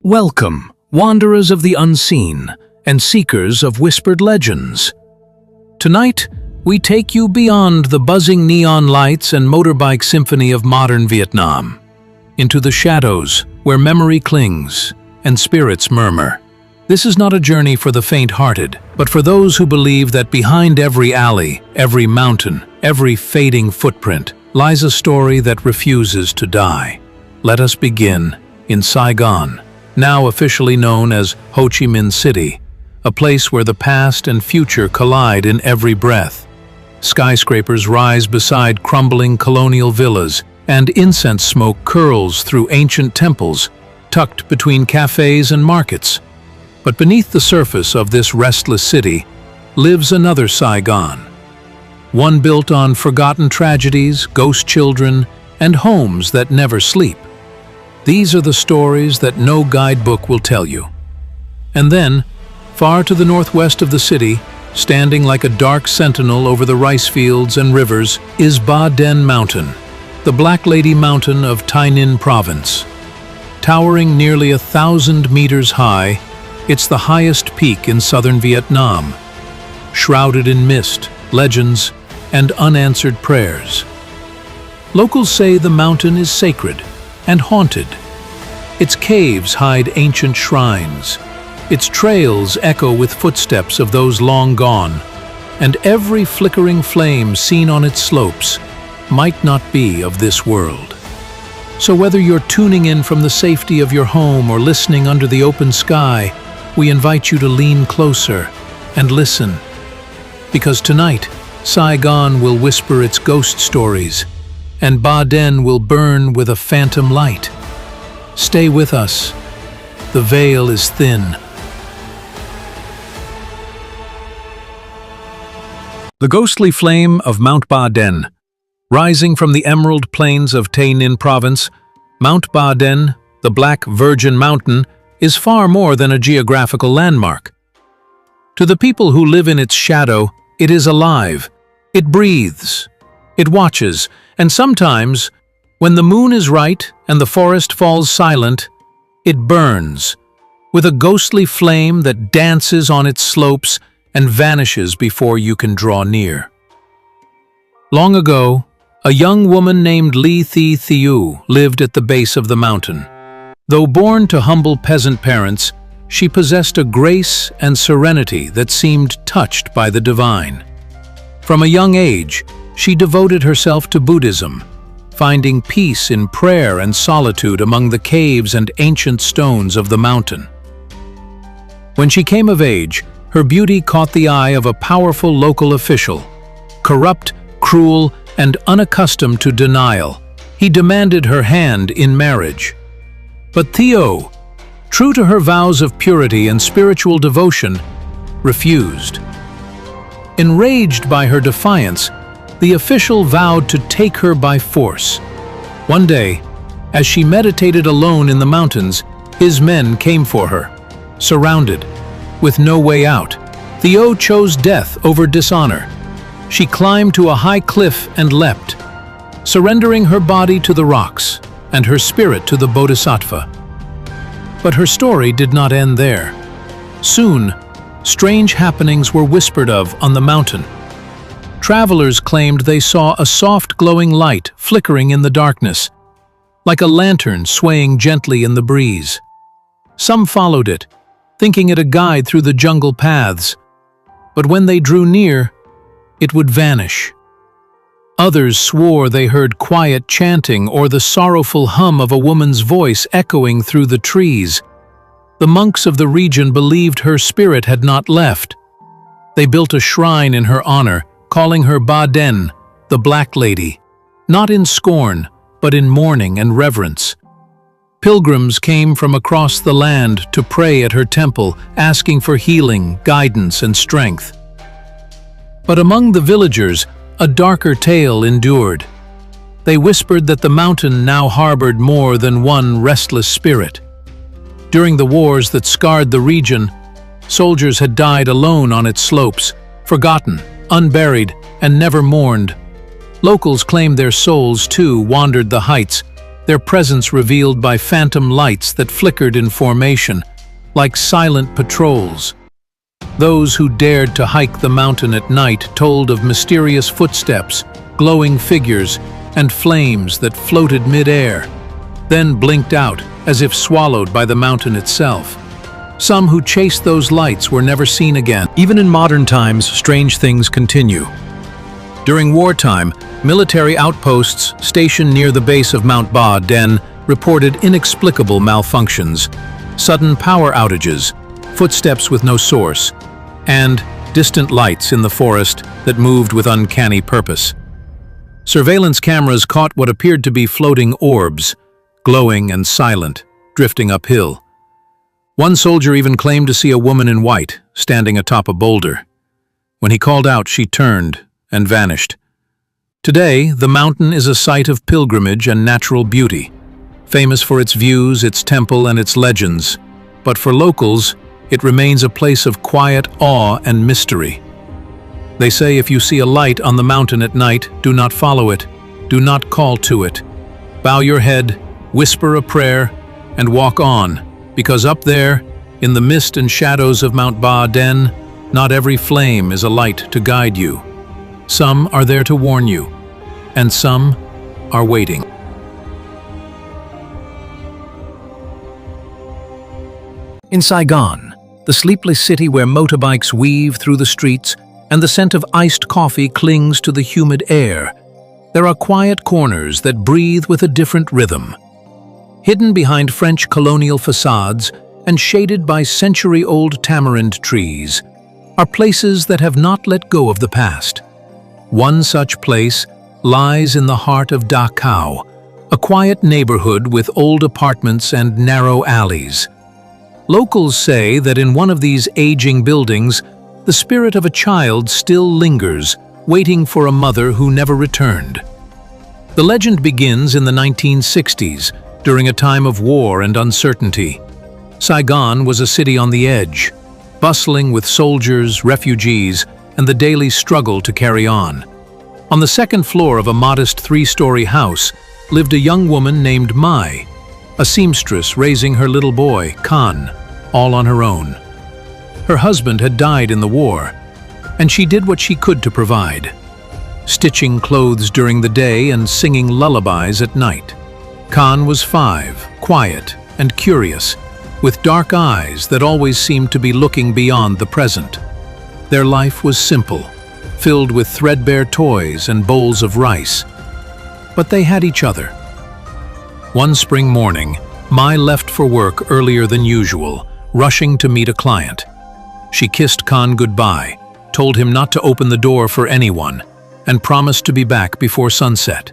Welcome, wanderers of the unseen and seekers of whispered legends. Tonight, we take you beyond the buzzing neon lights and motorbike symphony of modern Vietnam, into the shadows where memory clings and spirits murmur. This is not a journey for the faint-hearted, but for those who believe that behind every alley, every mountain, every fading footprint, lies a story that refuses to die. Let us begin in Saigon, now officially known as Ho Chi Minh City, a place where the past and future collide in every breath. Skyscrapers rise beside crumbling colonial villas, and incense smoke curls through ancient temples, tucked between cafes and markets. But beneath the surface of this restless city lives another Saigon, one built on forgotten tragedies, ghost children, and homes that never sleep. These are the stories that no guidebook will tell you. And then, far to the northwest of the city, standing like a dark sentinel over the rice fields and rivers, is Ba Den Mountain, the Black Lady Mountain of Tay Ninh Province. Towering nearly 1,000 meters high, it's the highest peak in southern Vietnam, shrouded in mist, legends, and unanswered prayers. Locals say the mountain is sacred and haunted. Its caves hide ancient shrines. Its trails echo with footsteps of those long gone, and every flickering flame seen on its slopes might not be of this world. So whether you're tuning in from the safety of your home or listening under the open sky, we invite you to lean closer and listen. Because tonight, Saigon will whisper its ghost stories, and Ba Den will burn with a phantom light. Stay with us. The veil is thin. The ghostly flame of Mount Ba Den. Rising from the emerald plains of Tay Ninh Province, Mount Ba Den, the Black Virgin Mountain, is far more than a geographical landmark. To the people who live in its shadow, it is alive. It breathes. It watches, and sometimes, when the moon is right and the forest falls silent, it burns, with a ghostly flame that dances on its slopes and vanishes before you can draw near. Long ago, a young woman named Li Thi Thiu lived at the base of the mountain. Though born to humble peasant parents, she possessed a grace and serenity that seemed touched by the divine. From a young age, she devoted herself to Buddhism, finding peace in prayer and solitude among the caves and ancient stones of the mountain. When she came of age, her beauty caught the eye of a powerful local official. Corrupt, cruel, and unaccustomed to denial, he demanded her hand in marriage. But Theo, true to her vows of purity and spiritual devotion, refused. Enraged by her defiance, the official vowed to take her by force. One day, as she meditated alone in the mountains, his men came for her. Surrounded, with no way out, Theo chose death over dishonor. She climbed to a high cliff and leapt, surrendering her body to the rocks and her spirit to the Bodhisattva. But her story did not end there. Soon, strange happenings were whispered of on the mountain. Travelers claimed they saw a soft glowing light flickering in the darkness, like a lantern swaying gently in the breeze. Some followed it, thinking it a guide through the jungle paths, but when they drew near, it would vanish. Others swore they heard quiet chanting or the sorrowful hum of a woman's voice echoing through the trees. The monks of the region believed her spirit had not left. They built a shrine in her honor, calling her Ba Den, the Black Lady, not in scorn, but in mourning and reverence. Pilgrims came from across the land to pray at her temple, asking for healing, guidance, and strength. But among the villagers, a darker tale endured. They whispered that the mountain now harbored more than one restless spirit. During the wars that scarred the region, soldiers had died alone on its slopes, forgotten, unburied, and never mourned. Locals claimed their souls, too, wandered the heights, their presence revealed by phantom lights that flickered in formation, like silent patrols. Those who dared to hike the mountain at night told of mysterious footsteps, glowing figures, and flames that floated mid-air, then blinked out as if swallowed by the mountain itself. Some who chased those lights were never seen again. Even in modern times, strange things continue. During wartime, military outposts stationed near the base of Mount Ba Den reported inexplicable malfunctions, sudden power outages, footsteps with no source, and distant lights in the forest that moved with uncanny purpose. Surveillance cameras caught what appeared to be floating orbs, glowing and silent, drifting uphill. One soldier even claimed to see a woman in white, standing atop a boulder. When he called out, she turned and vanished. Today, the mountain is a site of pilgrimage and natural beauty, famous for its views, its temple, and its legends. But for locals, it remains a place of quiet awe and mystery. They say if you see a light on the mountain at night, do not follow it, do not call to it. Bow your head, whisper a prayer, and walk on, because up there, in the mist and shadows of Mount Ba Den, not every flame is a light to guide you. Some are there to warn you, and some are waiting. In Saigon, the sleepless city where motorbikes weave through the streets and the scent of iced coffee clings to the humid air, there are quiet corners that breathe with a different rhythm. Hidden behind French colonial facades and shaded by century-old tamarind trees, are places that have not let go of the past. One such place lies in the heart of Dachau, a quiet neighborhood with old apartments and narrow alleys. Locals say that in one of these aging buildings, the spirit of a child still lingers, waiting for a mother who never returned. The legend begins in the 1960s, during a time of war and uncertainty. Saigon was a city on the edge, bustling with soldiers, refugees, and the daily struggle to carry on. On the second floor of a modest three-story house lived a young woman named Mai, a seamstress raising her little boy, Khan, all on her own. Her husband had died in the war, and she did what she could to provide, stitching clothes during the day and singing lullabies at night. Khan was 5, quiet and curious, with dark eyes that always seemed to be looking beyond the present. Their life was simple, filled with threadbare toys and bowls of rice. But they had each other. One spring morning, Mai left for work earlier than usual, rushing to meet a client. She kissed Khan goodbye, told him not to open the door for anyone, and promised to be back before sunset.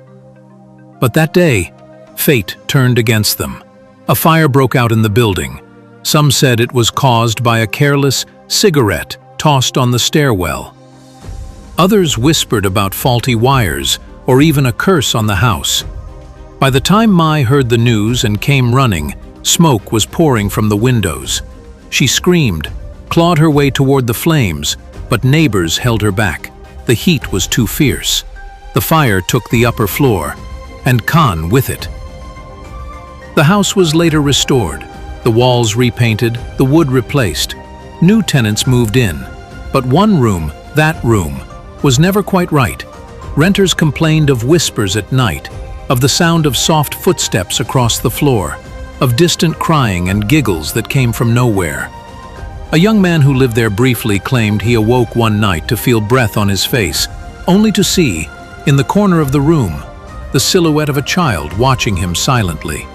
But that day, fate turned against them. A fire broke out in the building. Some said it was caused by a careless cigarette tossed on the stairwell. Others whispered about faulty wires or even a curse on the house. By the time Mai heard the news and came running, smoke was pouring from the windows. She screamed, clawed her way toward the flames, but neighbors held her back. The heat was too fierce. The fire took the upper floor, and Khan with it. The house was later restored, the walls repainted, the wood replaced. New tenants moved in, but one room, that room, was never quite right. Renters complained of whispers at night, of the sound of soft footsteps across the floor, of distant crying and giggles that came from nowhere. A young man who lived there briefly claimed he awoke one night to feel breath on his face, only to see, in the corner of the room, the silhouette of a child watching him silently.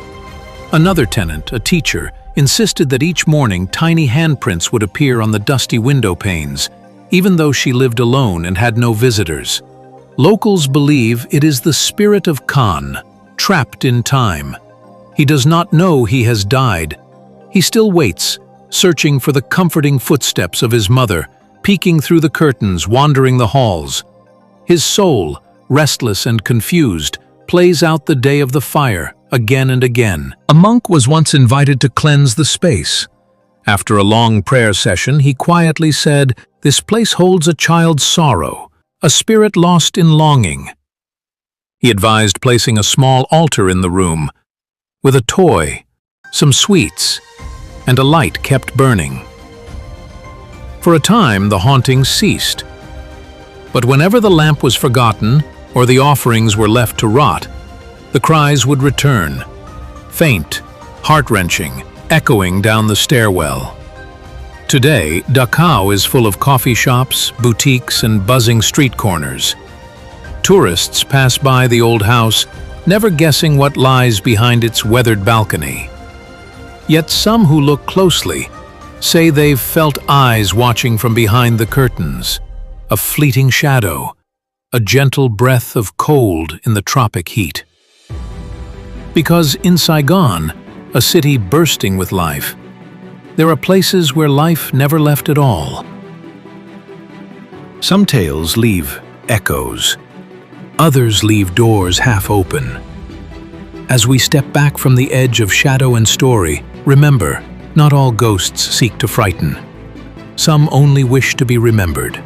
Another tenant, a teacher, insisted that each morning tiny handprints would appear on the dusty window panes, even though she lived alone and had no visitors. Locals believe it is the spirit of Khan, trapped in time. He does not know he has died. He still waits, searching for the comforting footsteps of his mother, peeking through the curtains, wandering the halls. His soul, restless and confused, plays out the day of the fire, again and again. A monk was once invited to cleanse the space. After a long prayer session, he quietly said, "This place holds a child's sorrow, a spirit lost in longing." He advised placing a small altar in the room, with a toy, some sweets, and a light kept burning. For a time, the hauntings ceased. But whenever the lamp was forgotten or the offerings were left to rot, the cries would return, faint, heart-wrenching, echoing down the stairwell. Today, Dachau is full of coffee shops, boutiques, and buzzing street corners. Tourists pass by the old house, never guessing what lies behind its weathered balcony. Yet some who look closely say they've felt eyes watching from behind the curtains, a fleeting shadow, a gentle breath of cold in the tropic heat. Because in Saigon, a city bursting with life, there are places where life never left at all. Some tales leave echoes. Others leave doors half open. As we step back from the edge of shadow and story, remember, not all ghosts seek to frighten. Some only wish to be remembered.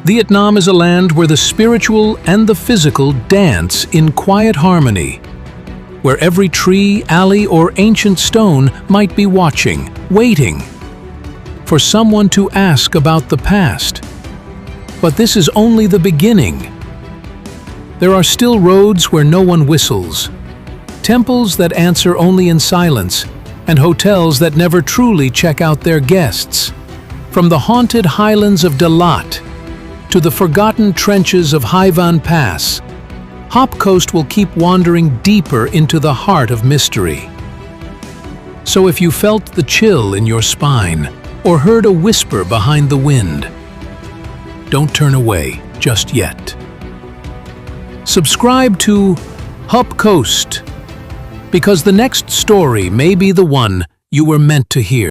Vietnam is a land where the spiritual and the physical dance in quiet harmony, where every tree, alley, or ancient stone might be watching, waiting for someone to ask about the past. But this is only the beginning. There are still roads where no one whistles, temples that answer only in silence, and hotels that never truly check out their guests. From the haunted highlands of Dalat to the forgotten trenches of Haivan Pass, Hop Coast will keep wandering deeper into the heart of mystery. So if you felt the chill in your spine or heard a whisper behind the wind, don't turn away just yet. Subscribe to Hop Coast, because the next story may be the one you were meant to hear.